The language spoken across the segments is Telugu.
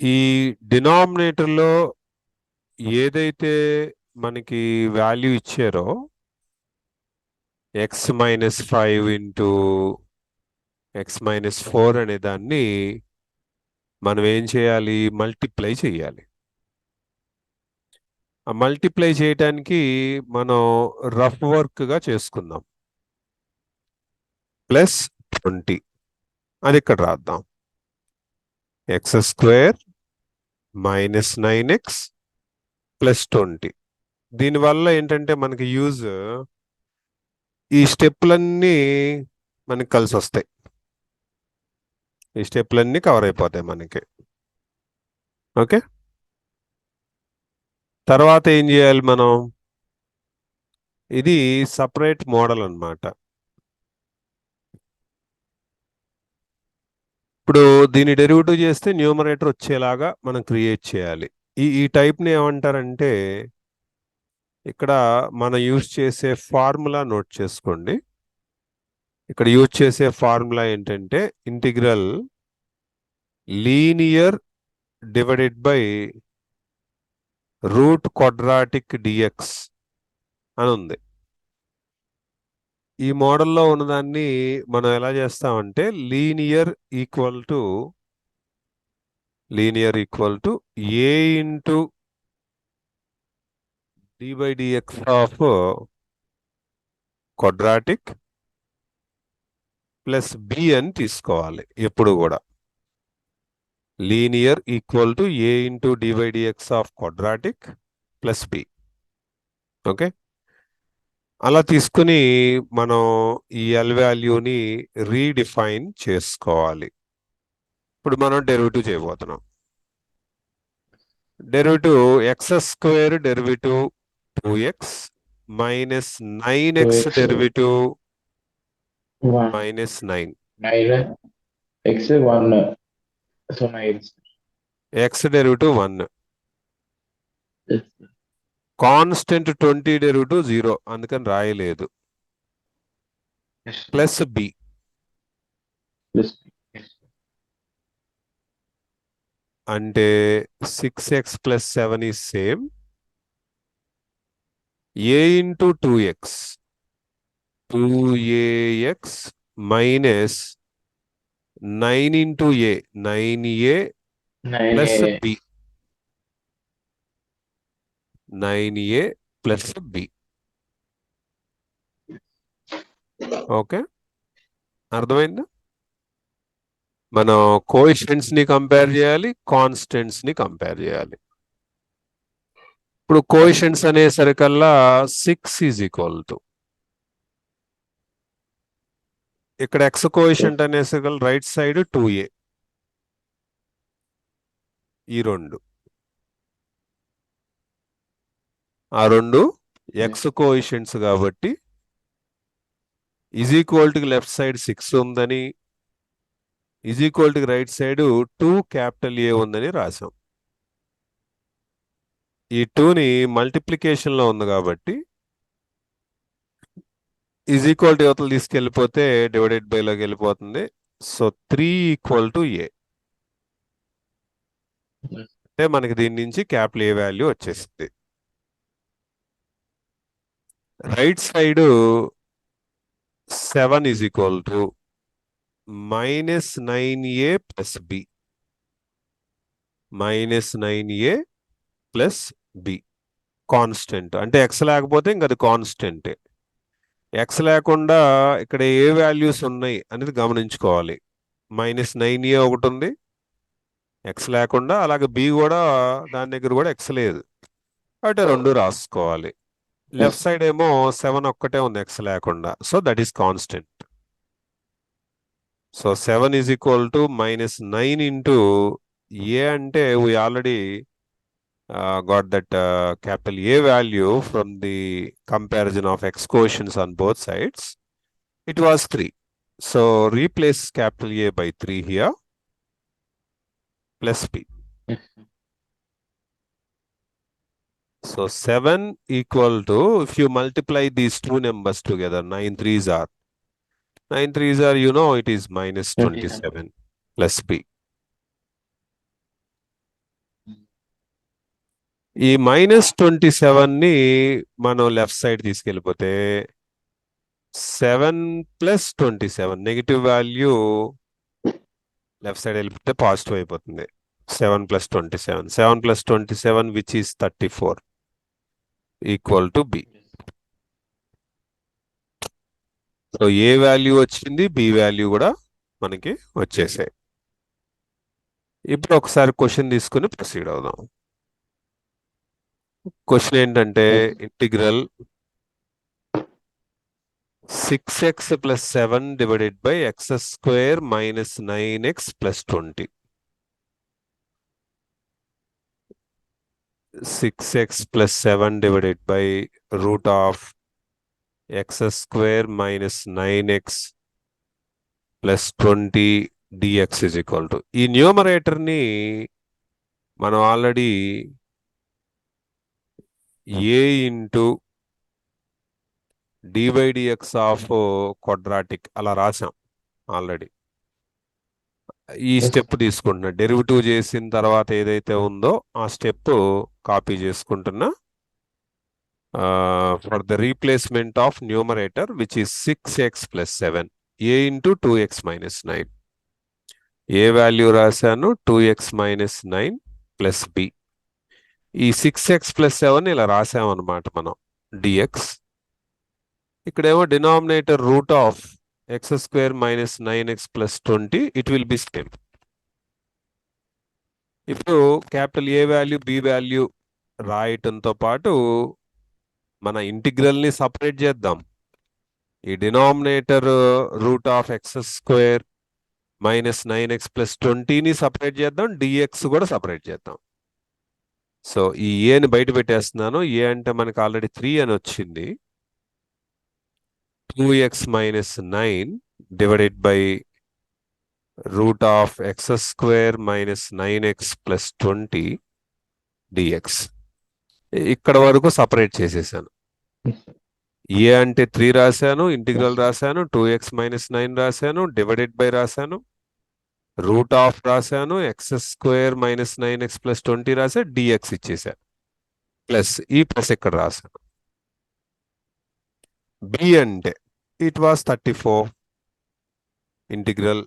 ఈ డినామినేటర్లో ఏదైతే మనకి వాల్యూ ఇచ్చారో x-5 ఇంటూ x-4 అనే దాన్ని మనం ఏం చేయాలి, మల్టిప్లై చేయాలి. ఆ మల్టిప్లై చేయడానికి మనం రఫ్ వర్క్గా చేసుకుందాం. ప్లస్ 20 అది ఇక్కడ రాద్దాం. x² minus 9x plus 20. దీనివల్ల ఏంటంటే మనకి యూజ్ ఈ స్టెప్లన్నీ మనకి కలిసి వస్తాయి. ఈ స్టెప్లన్నీ కవర్ అయిపోతాయి మనకి. ఓకే, తర్వాత ఏం చేయాలి మనం? ఇది సపరేట్ మోడల్ అన్నమాట. ఇప్పుడు దీన్ని డెరివేటివ్ చేస్తే న్యూమరేటర్ వచ్చేలాగా మనం క్రియేట్ చేయాలి. ఈ టైప్ని ఏమంటారంటే, ఇక్కడ మనం యూజ్ చేసే ఫార్ములా నోట్ చేసుకోండి. ఇక్కడ యూజ్ చేసే ఫార్ములా ఏంటంటే integral linear divided by root quadratic dx అని ఉంది. ఈ మోడల్లో ఉన్నదాన్ని మనం ఎలా చేస్తామంటే linear equal to a into d by dx of quadratic plus b అని తీసుకోవాలి. ఎప్పుడు కూడా linear equal to a into d by dx of quadratic plus b. Okay, అలా తీసుకుని మనం ఈ ఎల్ వాల్యూని రీడిఫైన్ చేసుకోవాలి. ఇప్పుడు మనం డెరివేటివ్ చేయబోతున్నాం. Derivative x² derivative 2x minus 9x 2x derivative 1 minus 9. 9 x 1 so 9 x derivative 1, yes, constant 20 derivative 0 అందుకని రాయలేదు, yes, plus b. yes, yes. అంటే 6x+7 is same a into 2x 2ax minus 9 into a 9a 9 plus b 9a plus b. Okay, అర్థమైందా? మనం కోఎఫిషియెంట్స్ ని కంపేర్ చేయాలి, కాన్స్టెంట్స్ ని కంపేర్ చేయాలి. ఇప్పుడు కోఎఫిషియెంట్స్ అనేసరికల్లా 6 ఈజ్ ఈక్వల్ టు, ఇక్కడ ఎక్స్ కోఎఫిషియెంట్ అనేసరికల్ రైట్ సైడ్ 2a, ఈ రెండు ఆ రెండు ఎక్స్ కోఎఫిషియెంట్స్ కాబట్టి is equal to left side 6 ఉందని, is equal to right side 2 capital A ఉందని రాసాం. ఈ 2ని మల్టిప్లికేషన్ లో ఉంది కాబట్టి ఈజ్ ఈక్వల్ టు యువతలు తీసుకెళ్ళిపోతే డివైడెడ్ బై లోకి వెళ్ళిపోతుంది. సో 3 ఈక్వల్ టు ఏ అంటే మనకి దీని నుంచి క్యాపిటల్ ఏ వాల్యూ వచ్చేసింది. Right side 7 is equal to minus 9a plus b, minus 9a plus b constant. అంటే ఎక్స్ లేకపోతే ఇంక అది కాన్స్టెంటే. ఎక్స్ లేకుండా ఇక్కడ ఏ వాల్యూస్ ఉన్నాయి అనేది గమనించుకోవాలి. మైనస్ 9a ఒకటి ఉంది ఎక్స్ లేకుండా, అలాగే బి కూడా దాని దగ్గర కూడా ఎక్స్ లేదు, అంటే రెండు రాసుకోవాలి. లెఫ్ట్ సైడ్ ఏమో 7 ఒక్కటే ఉంది ఎక్స్ లేకుండా, so that is constant. So 7 is equal to minus 9 into A అంటే we already got that capital A value from the comparison of x coefficients on both sides. It was 3. So replace capital A by 3 here plus b. Yes. So 7 equal to, if you multiply these two numbers together, 9 3s are, it is minus 27 plus b. ఈ -27ని మనం లెఫ్ట్ సైడ్ తీసుకెళ్ళిపోతే 7+27 నెగిటివ్ వాల్యూ లెఫ్ట్ సైడ్ వెళ్ళిపోతే పాజిటివ్ అయిపోతుంది. 7+27 which is 34 equal to B. So A value వచ్చింది, బి వాల్యూ కూడా మనకి వచ్చేసాయి. ఇప్పుడు ఒకసారి క్వశ్చన్ తీసుకుని ప్రొసీడ్ అవుదాం. క్వశ్చన్ ఏంటంటే integral 6x+7 divided by x² minus 9x plus 20. 6x+7 divided by root of x² minus 9x plus 20 dx is equal to. ఈ న్యూమరేటర్ ని మనం already a into dx of quadratic అలా రాసాం ఆల్రెడీ. ఈ స్టెప్ తీసుకుంటున్నా, డెరివేటివ్ చేసిన తర్వాత ఏదైతే ఉందో ఆ స్టెప్ కాపీ చేసుకుంటున్నా. For the replacement of numerator which is 6x+7 a into 2x minus 9. A value రాశాను 2x మైనస్ 9 ప్లస్ బి. ఈ 6x+7 ఇలా రాసామన్నమాట మనం dx. ఇక్కడేమో denominator root of x² minus 9x plus 20 it will be same. ఇప్పుడు క్యాపిటల్ ఏ వాల్యూ బి వాల్యూ రాయటంతో పాటు మన ఇంటిగ్రల్ ని సపరేట్ చేద్దాం. ఈ denominator root of x² minus 9x plus 20ని సపరేట్ చేద్దాం, dx కూడా సపరేట్ చేద్దాం. సో ఈ ఏని బయట పెట్టేస్తున్నాను. ఏ అంటే మనకి ఆల్రెడీ 3 అని వచ్చింది. 2x minus 9 divided by route of x² minus 9x plus 20 dx. ఇక్కడ వరకు సపరేట్ చేసేసాను. ఏ అంటే 3 రాశాను, ఇంటిగ్రల్ రాశాను, 2x మైనస్ 9 రాశాను, డివైడెడ్ బై రాశాను, రూట్ ఆఫ్ రాశాను, x² minus 9x plus 20 రాశా, dx ఇచ్చేసాను. ప్లస్ ఈ ప్లస్ ఇక్కడ రాశాను. బి అంటే it was 34 integral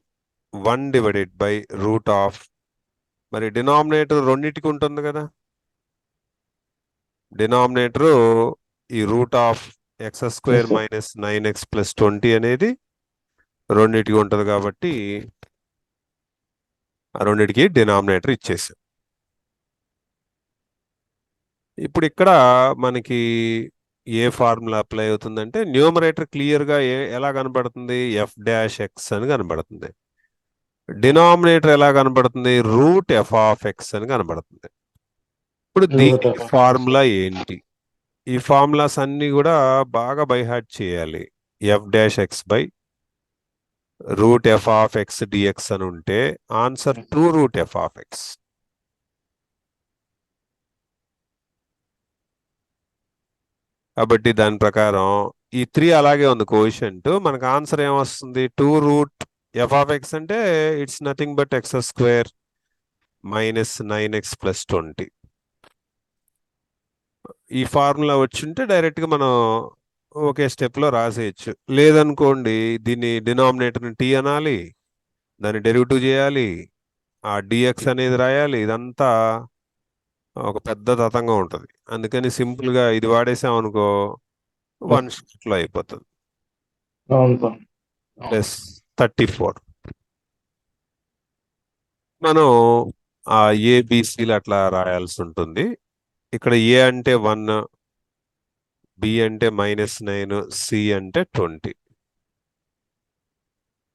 1 divided by root of, మరి డినామినేటర్ రెండింటికి ఉంటుంది కదా, డినామినేటర్ ఈ route of x² minus 9x plus 20 అనేది రెండింటికి ఉంటుంది కాబట్టి ఆ రెండింటికి డినామినేటర్ ఇచ్చేసాం. ఇప్పుడు ఇక్కడ మనకి ఏ ఫార్ములా అప్లై అవుతుందంటే న్యూమరేటర్ క్లియర్గా ఎలా కనబడుతుంది, f'(x) అని కనబడుతుంది. డినామినేటర్ ఎలా కనబడుతుంది, రూట్ f(x) అని కనబడుతుంది. ఇప్పుడు దీని ఫార్ములా ఏంటి? ఈ ఫార్ములాస్ అన్ని కూడా బాగా బైహార్ట్ చేయాలి. f'(x) by root f(x) dx అని ఉంటే ఆన్సర్ 2 రూట్ f(x). కాబట్టి దాని ప్రకారం ఈ 3 అలాగే ఉంది కోఎఫిషియంట్. మనకు ఆన్సర్ ఏమొస్తుంది, 2 రూట్ f(x) అంటే it's nothing but x² minus 9x plus 20. ఈ ఫార్ములా వచ్చింటే డైరెక్ట్గా మనం ఒకే స్టెప్లో రాసేయచ్చు. లేదనుకోండి దీన్ని డినామినేటర్ని t అనాలి, దాన్ని డెరివేటివ్ చేయాలి, ఆ dx అనేది రాయాలి. ఇదంతా ఒక పెద్ద తతంగా ఉంటుంది. అందుకని సింపుల్గా ఇది వాడేసామనుకో 1 షాట్లో అయిపోతుంది. ప్లస్ 34 మనం ఆ ఏబిసిలు అట్లా రాయాల్సి ఉంటుంది. ఇక్కడ ఏ అంటే 1, బి అంటే -9, సి అంటే 20.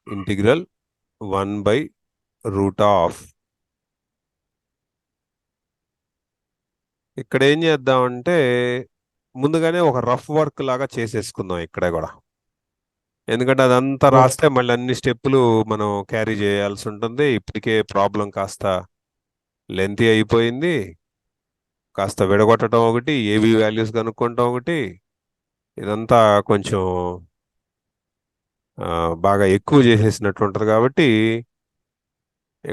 ఇంటిగ్రల్ 1 బై రూట్ ఆఫ్, ఇక్కడ ఏం చేద్దామంటే ముందుగానే ఒక రఫ్ వర్క్ లాగా చేసేసుకుందాం ఇక్కడ కూడా. ఎందుకంటే అదంతా రాస్తే మళ్ళీ అన్ని స్టెప్పులు మనం క్యారీ చేయాల్సి ఉంటుంది. ఇప్పటికే ప్రాబ్లం కాస్త లెంతీ అయిపోయింది. కాస్త విడగొట్టడం ఒకటి, ఏవి వాల్యూస్ కనుక్కోవటం ఒకటి, ఇదంతా కొంచెం బాగా ఎక్కువ చేసేసినట్టు ఉంటుంది. కాబట్టి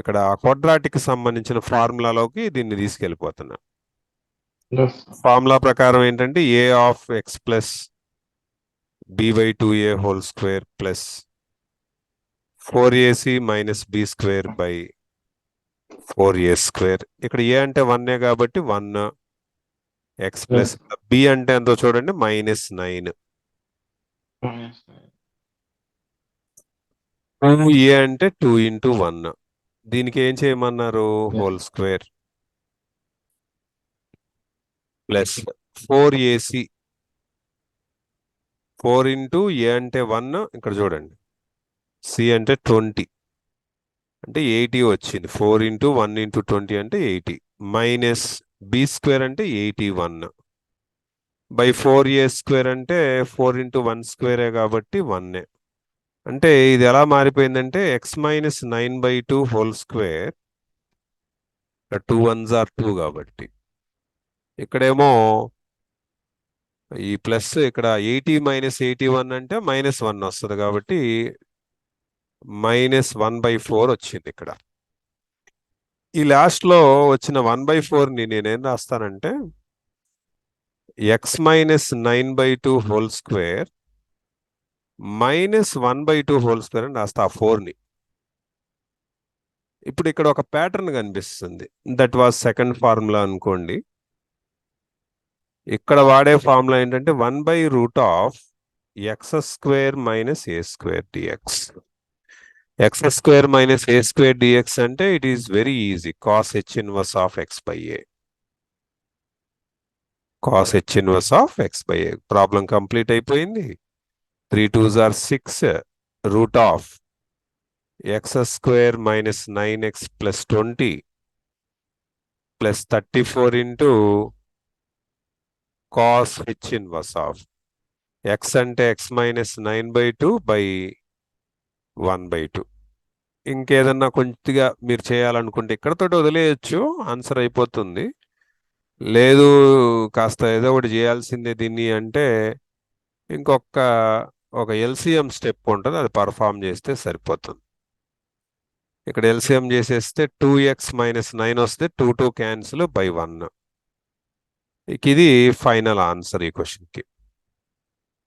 ఇక్కడ క్వాడ్రాటిక్ సంబంధించిన ఫార్ములాలోకి దీన్ని తీసుకెళ్ళిపోతున్నా. Yes. ఫార్ములా ప్రకారం ఏంటంటే A of X plus B by 2a whole square plus 4ac minus B square by 4a square. ఇక్కడ ఏ అంటే 1 కాబట్టి 1 ఎక్స్ ప్లస్ బి అంటే ఎంతో చూడండి -9. 2a అంటే 2 ఇంటూ 1. దీనికి ఏం చేయమన్నారు? Whole square plus 4ac 4 into A అంటే 1, ఇక్కడ చూడండి సి అంటే 20 అంటే 80 వచ్చింది. 4 ఇంటూ 1 ఇంటూ 20 అంటే 80 మైనస్ బి స్క్వేర్ అంటే 81 బై 4a స్క్వేర్ అంటే 4 ఇంటూ 1 స్క్వేరే కాబట్టి 1. అంటే ఇది ఎలా మారిపోయిందంటే X minus 9/2 whole square 2 1s are 2 కాబట్టి ఇక్కడేమో ఈ ప్లస్ ఇక్కడ 80 మైనస్ 81 అంటే -1 వస్తుంది కాబట్టి -1/4 వచ్చింది ఇక్కడ. ఈ లాస్ట్ లో వచ్చిన 1/4ని నేనేం రాస్తానంటే X minus 9/2 whole square -1/2 whole square అని రాస్తా 4ని. ఇప్పుడు ఇక్కడ ఒక ప్యాటర్న్ కనిపిస్తుంది. దట్ వాజ్ సెకండ్ ఫార్ములా అనుకోండి. ఇక్కడ వాడే ఫార్ములా ఏంటంటే 1/√ఆఫ్ X square minus A square DX. X square minus A square DX అంటే it is very easy. Cos H inverse of X by A. Cos H inverse of X by A. Problem complete అయిపోయింది. 3 2s are 6 root of X square minus 9x plus 20 plus 34 into cos H inverse of X అంటే ఎక్స్ మైనస్ 9/2 బై 1/2. ఇంకేదన్నా కొద్దిగా మీరు చేయాలనుకుంటే ఇక్కడతో వదిలేయచ్చు, ఆన్సర్ అయిపోతుంది. లేదు కాస్త ఏదో ఒకటి చేయాల్సిందే దీన్ని అంటే ఒక ఎల్సిఎం స్టెప్ ఉంటుంది, అది పర్ఫామ్ చేస్తే సరిపోతుంది. ఇక్కడ ఎల్సిఎం చేసేస్తే 2x మైనస్ 9 వస్తే 2 2 క్యాన్సిల్ బై 1. ఇది ఫైనల్ ఆన్సర్ ఈ క్వశ్చన్కి.